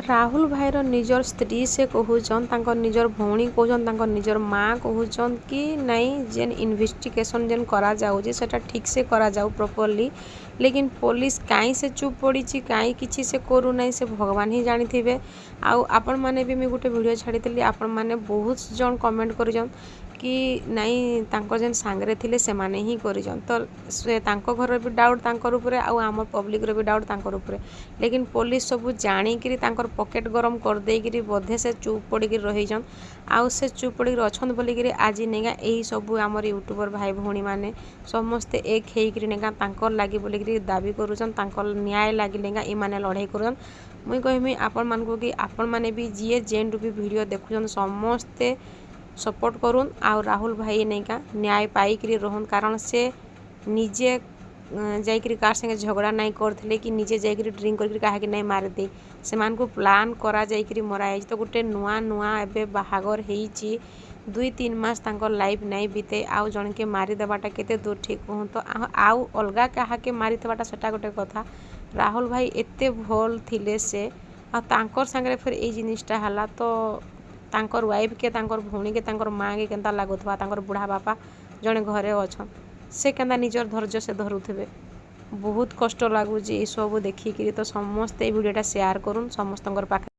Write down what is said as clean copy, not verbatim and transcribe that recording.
राहुल भाईर निजर स्त्री से कहूचन निजर भौणी कहूचन निजर माँ कहूचन कि नहीं जेन इन्वेस्टिगेशन जेन करा जाउची सेटा ठीक से करा जाऊ प्रॉपर्ली। लेकिन पुलिस कहीं से चुप पड़ी कहीं किसी से करू नहीं से भगवान ही जानी थे। आपण मैंने भी मुझे गोटे वीडियो छाड़ी आपण मैंने बहुत जन कमेंट कर कि नहीं तांकर जेन सांगरे थिले से माने ही करिजन तो से तांको घर भी डाउट तांकर ऊपर आम पब्लिक भी डाउट तांकर ऊपर। लेकिन पुलिस सब जाणिकी तांकर पॉकेट गरम कर देकरी बोधे से चुप पड़ी रहीजन आउ से चुप पड़ी अच्छा बोलिकी आज नेगा यही सब आमर यूट्यूबर भाई भौणी मैंने समस्ते एक होकर नेगा तांकर लगी बोलिकी दाबी करुचन तांकर न्याय लगी नेगा इमाने लड़ाई करुचन। मुई कहमी आपण मानकु कि आपण माने भी जीए जेन भी वीडियो देखुचन समस्ते सपोर्ट करुन आ राहुल भाई नेका न्याय पाइकरी रहन कारण से निजे जाइकरी कार संगे झगड़ा नहीं करथिले कि निजे जाइकरी ड्रिंक करके काहे नहीं मार दे से मानकु प्लान करा जाइकरी मरा है। तो गोटे नुआ नुआ एबे बाहागर हेची 2-3 मास तांकर लाइफ नहीं बीते आउ जन के मारी देवाटा केते दूर ठीक कहूँ तो आउ अलगा क्या के मारी देवाटा सेटा गोटे कथा। राहुल भाई एते भल थिले से आ तांकर संगे फिर ए जिनिसटा हला तो तांकर वाइफ के तांकर भौणी के तांकर माँ के केंता लागुथबा तांकर बुढ़ा बापा जड़े घरे अच्छा से केंता निजर धैर्य से धरुथे बहुत कष्ट लगुच ये सब देखिकी। तो समस्ते वीडियोटा शेयर करूँ समस्त पाखे।